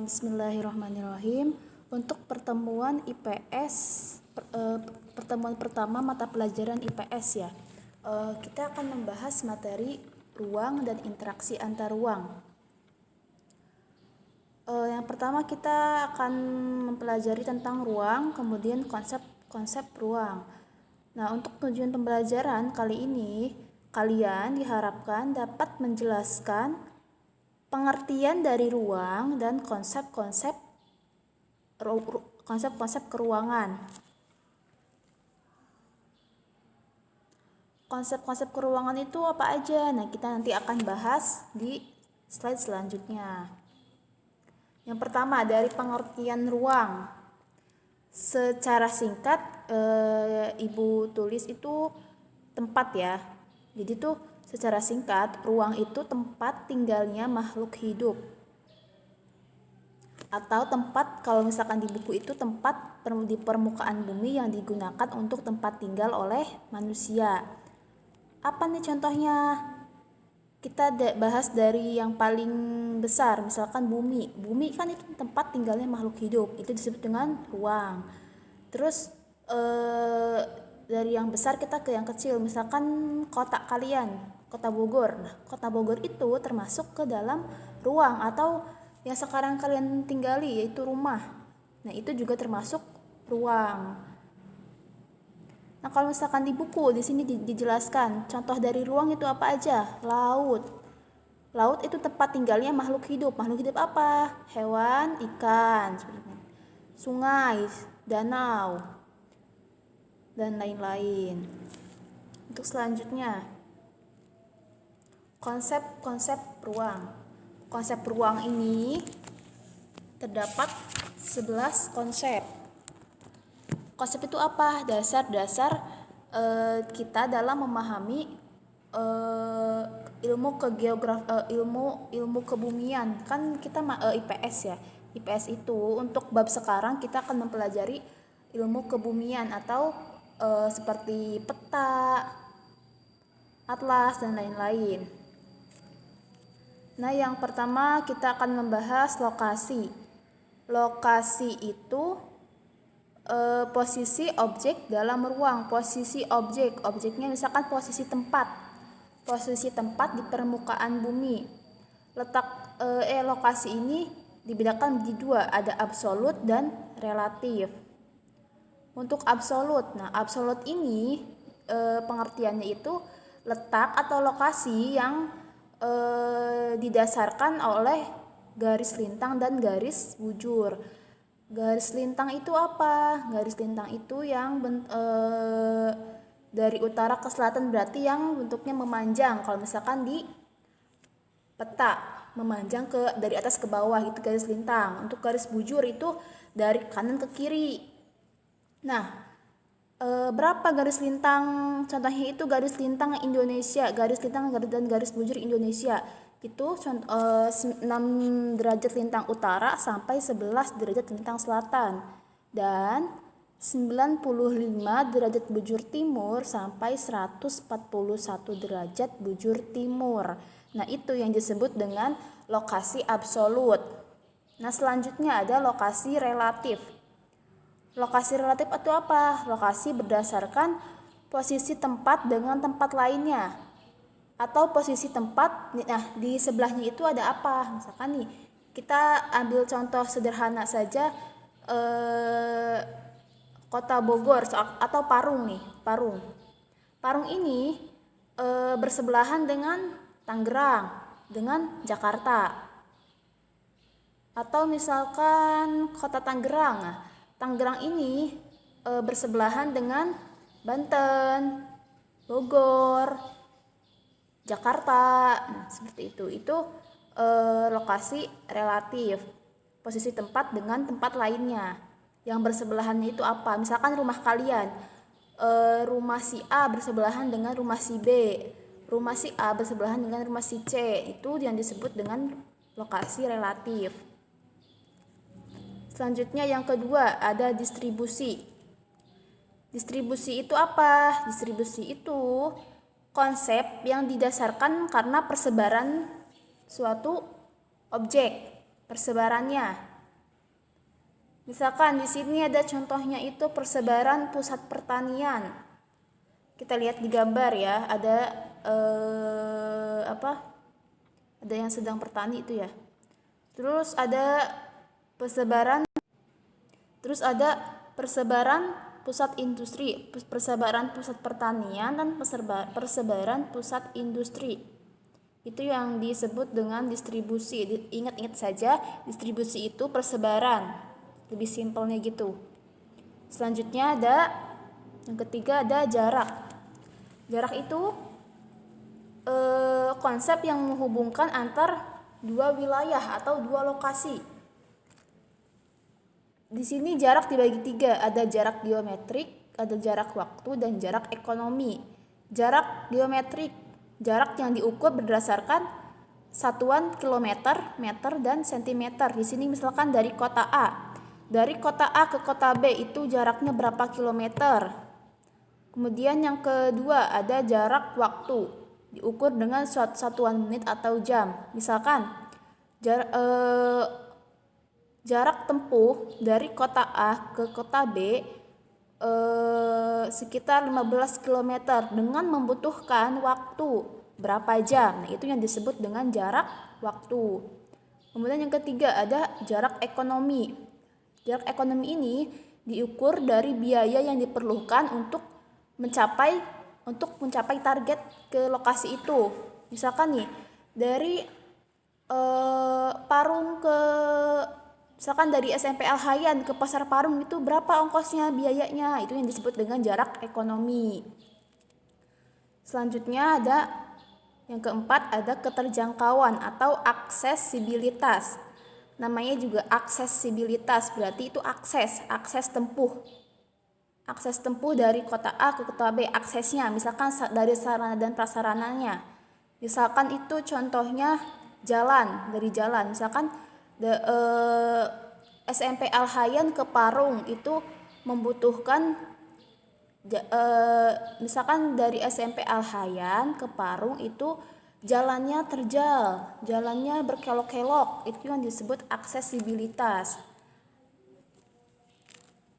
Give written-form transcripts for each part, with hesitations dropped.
Bismillahirrahmanirrahim. Untuk pertemuan IPS, pertemuan pertama mata pelajaran IPS ya. Kita akan membahas materi ruang dan interaksi antar ruang. Yang pertama kita akan mempelajari tentang ruang, kemudian konsep ruang. Nah, untuk tujuan pembelajaran kali ini, kalian diharapkan dapat menjelaskan pengertian dari ruang dan konsep-konsep keruangan. Konsep-konsep keruangan itu apa aja? Nah, kita nanti akan bahas di slide selanjutnya. Yang pertama, dari pengertian ruang. Secara singkat, Ibu tulis itu tempat ya. Jadi tuh secara singkat, ruang itu tempat tinggalnya makhluk hidup. Atau tempat, kalau misalkan di buku itu tempat di permukaan bumi yang digunakan untuk tempat tinggal oleh manusia. Apa nih contohnya? Kita bahas dari yang paling besar, misalkan bumi. Bumi kan itu tempat tinggalnya makhluk hidup, itu disebut dengan ruang. Terus dari yang besar kita ke yang kecil, misalkan kota kalian, kota Bogor. Nah, kota Bogor itu termasuk ke dalam ruang atau yang sekarang kalian tinggali, yaitu rumah. Nah, itu juga termasuk ruang. Nah, kalau misalkan di buku di sini dijelaskan contoh dari ruang itu apa aja? Laut. Laut itu tempat tinggalnya makhluk hidup. Makhluk hidup apa? Hewan, ikan, sungai, danau, dan lain-lain. Untuk selanjutnya, konsep ruang. Konsep ruang ini terdapat 11 konsep. Konsep itu apa? Dasar-dasar kita dalam memahami ilmu kebumian. Kan kita IPS ya. IPS itu untuk bab sekarang kita akan mempelajari ilmu kebumian atau seperti peta, atlas, dan lain-lain. Nah, yang pertama kita akan membahas lokasi. Lokasi itu posisi objek dalam ruang. Posisi objeknya misalkan posisi tempat di permukaan bumi. Letak lokasi ini dibedakan menjadi dua, ada absolut dan relatif. Untuk absolut, nah absolut ini pengertiannya itu letak atau lokasi yang didasarkan oleh garis lintang dan garis bujur. Garis lintang itu apa? Garis lintang itu yang dari utara ke selatan, berarti yang bentuknya memanjang. Kalau misalkan di peta memanjang dari atas ke bawah, itu garis lintang. Untuk garis bujur itu dari kanan ke kiri. Nah, berapa garis lintang? Contohnya itu garis lintang Indonesia, garis lintang dan garis bujur Indonesia. Itu 6 derajat lintang utara sampai 11 derajat lintang selatan. Dan 95 derajat bujur timur sampai 141 derajat bujur timur. Nah, itu yang disebut dengan lokasi absolut. Nah, selanjutnya ada lokasi relatif. Lokasi relatif itu apa? Lokasi berdasarkan posisi tempat dengan tempat lainnya. Atau posisi tempat, nah di sebelahnya itu ada apa? Misalkan nih, kita ambil contoh sederhana saja, kota Bogor atau Parung nih, Parung. Parung ini bersebelahan dengan Tangerang, dengan Jakarta. Atau misalkan kota Tangerang. Nah, Tangerang ini bersebelahan dengan Banten, Bogor, Jakarta. Nah, seperti itu. Itu lokasi relatif. Posisi tempat dengan tempat lainnya. Yang bersebelahannya itu apa? Misalkan rumah kalian, rumah si A bersebelahan dengan rumah si B. Rumah si A bersebelahan dengan rumah si C. Itu yang disebut dengan lokasi relatif. Selanjutnya yang kedua ada distribusi. Distribusi itu apa? Distribusi itu konsep yang didasarkan karena persebaran suatu objek. persebarannya. Misalkan di sini ada contohnya itu persebaran pusat pertanian. Kita lihat di gambar ya, ada Ada yang sedang bertani itu ya. Terus ada persebaran pusat industri, persebaran pusat pertanian, dan persebaran pusat industri. Itu yang disebut dengan distribusi. Ingat-ingat saja, distribusi itu persebaran. Lebih simpelnya gitu. Selanjutnya yang ketiga ada jarak. Jarak itu konsep yang menghubungkan antar dua wilayah atau dua lokasi. Di sini jarak dibagi tiga, ada jarak geometrik, ada jarak waktu, dan jarak ekonomi. Jarak geometrik, jarak yang diukur berdasarkan satuan kilometer, meter, dan sentimeter. Di sini misalkan dari kota A. Dari kota A ke kota B itu jaraknya berapa kilometer. Kemudian yang kedua ada jarak waktu, diukur dengan satuan menit atau jam. Misalkan jarak tempuh dari kota A ke kota B sekitar 15 km dengan membutuhkan waktu berapa jam. Nah, itu yang disebut dengan jarak waktu. Kemudian yang ketiga ada jarak ekonomi. Jarak ekonomi ini diukur dari biaya yang diperlukan untuk mencapai target ke lokasi itu. Misalkan nih dari Parung ke misalkan dari SMP Al Hayan ke Pasar Parung itu berapa ongkosnya, biayanya, itu yang disebut dengan jarak ekonomi. Selanjutnya ada yang keempat ada keterjangkauan atau aksesibilitas. Namanya juga aksesibilitas, berarti itu akses tempuh. Akses tempuh dari kota A ke kota B, aksesnya misalkan dari sarana dan prasarananya. Misalkan itu contohnya dari jalan, misalkan SMP Al Hayan ke Parung itu membutuhkan misalkan dari SMP Al Hayan ke Parung itu jalannya terjal, jalannya berkelok-kelok, itu yang disebut aksesibilitas.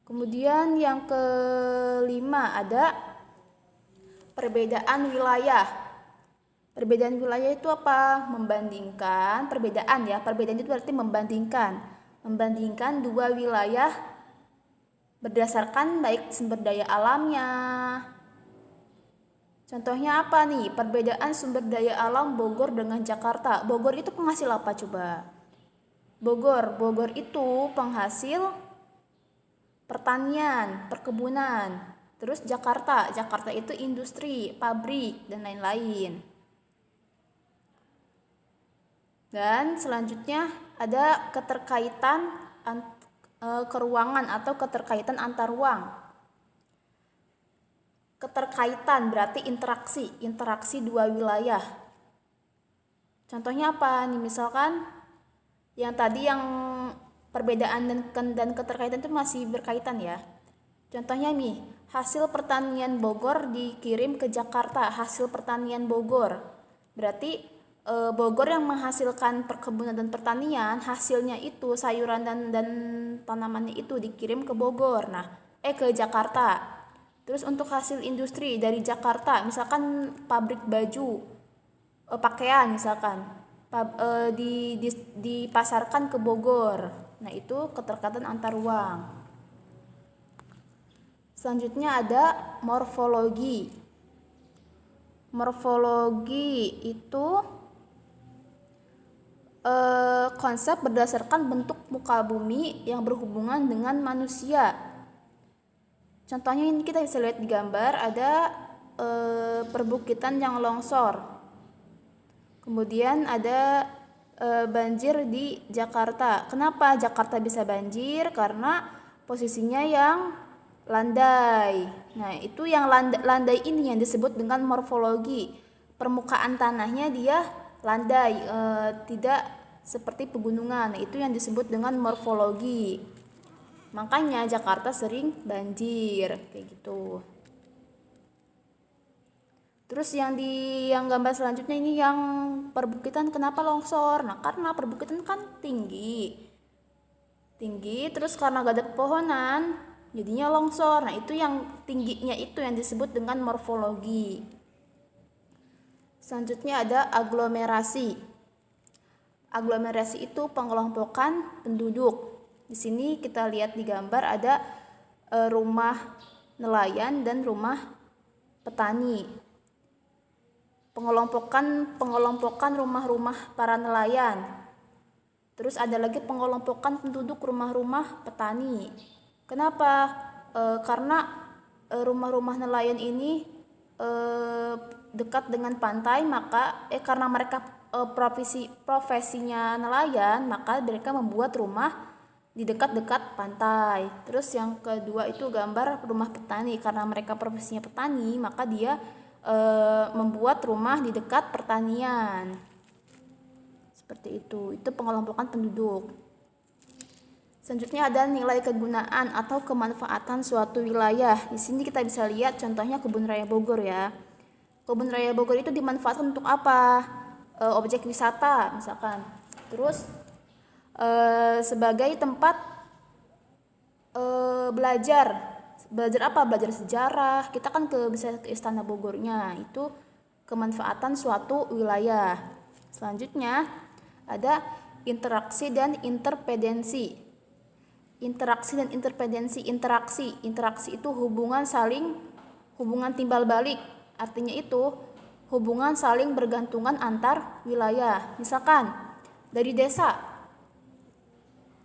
Kemudian yang kelima ada perbedaan wilayah. Perbedaan wilayah itu apa? Membandingkan, perbedaan itu berarti membandingkan dua wilayah berdasarkan baik sumber daya alamnya. Contohnya apa nih? Perbedaan sumber daya alam Bogor dengan Jakarta. Bogor itu penghasil apa coba? Bogor itu penghasil pertanian, perkebunan. Terus Jakarta itu industri, pabrik, dan lain-lain. Dan selanjutnya ada keterkaitan keruangan atau keterkaitan antar ruang. Keterkaitan berarti interaksi dua wilayah. Contohnya apa nih? Misalkan yang tadi yang perbedaan dan keterkaitan itu masih berkaitan ya. Contohnya nih, hasil pertanian Bogor dikirim ke Jakarta, hasil pertanian Bogor. Berarti Bogor yang menghasilkan perkebunan dan pertanian, hasilnya itu sayuran dan tanamannya itu dikirim ke Bogor. Ke Jakarta. Terus untuk hasil industri dari Jakarta, misalkan pabrik baju, pakaian misalkan, dipasarkan ke Bogor. Nah, itu keterkaitan antar ruang. Selanjutnya ada morfologi. Morfologi itu konsep berdasarkan bentuk muka bumi yang berhubungan dengan manusia. Contohnya ini kita bisa lihat di gambar, ada perbukitan yang longsor. Kemudian ada banjir di Jakarta. Kenapa Jakarta bisa banjir? Karena posisinya yang landai. Nah, itu yang landai ini yang disebut dengan morfologi. Permukaan tanahnya dia landai, tidak seperti pegunungan. Nah, itu yang disebut dengan morfologi. Makanya Jakarta sering banjir kayak gitu. Terus yang gambar selanjutnya ini yang perbukitan, kenapa longsor? Nah, karena perbukitan kan tinggi. Tinggi terus karena gak ada pepohonan, jadinya longsor. Nah, itu yang tingginya itu yang disebut dengan morfologi. Selanjutnya ada aglomerasi. Aglomerasi itu pengelompokan penduduk. Di sini kita lihat di gambar ada rumah nelayan dan rumah petani. Pengelompokan rumah-rumah para nelayan. Terus ada lagi pengelompokan penduduk rumah-rumah petani. Kenapa? Karena rumah-rumah nelayan ini dekat dengan pantai, maka karena mereka profesinya nelayan, maka mereka membuat rumah di dekat-dekat pantai. Terus yang kedua itu gambar rumah petani, karena mereka profesinya petani, maka dia membuat rumah di dekat pertanian. Seperti itu pengelompokan penduduk. Selanjutnya ada nilai kegunaan atau kemanfaatan suatu wilayah. Di sini kita bisa lihat contohnya Kebun Raya Bogor ya. Kebun Raya Bogor itu dimanfaatkan untuk apa? Objek wisata misalkan. Terus sebagai tempat belajar apa? Belajar sejarah. Kita kan bisa ke Istana Bogornya. Itu kemanfaatan suatu wilayah. Selanjutnya ada interaksi dan interpedensi. Interaksi dan interpedensi. Interaksi itu hubungan timbal balik. Artinya itu hubungan saling bergantungan antar wilayah. Misalkan dari desa,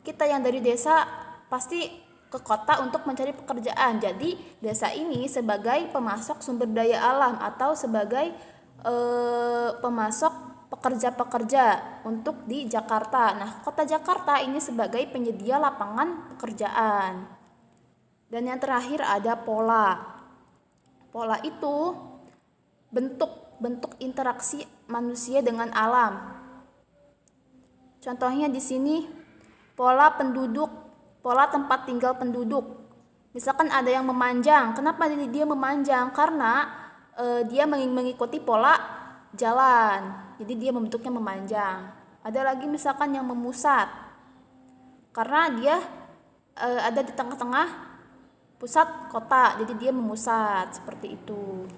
kita yang dari desa pasti ke kota untuk mencari pekerjaan. Jadi desa ini sebagai pemasok sumber daya alam atau sebagai pemasok pekerja-pekerja untuk di Jakarta. Nah, kota Jakarta ini sebagai penyedia lapangan pekerjaan. Dan yang terakhir ada pola. Pola itu bentuk interaksi manusia dengan alam. Contohnya di sini pola tempat tinggal penduduk. Misalkan ada yang memanjang. Kenapa dia memanjang? Karena dia mengikuti pola jalan. Jadi dia membentuknya memanjang. Ada lagi misalkan yang memusat. Karena dia ada di tengah-tengah pusat kota. Jadi dia memusat seperti itu.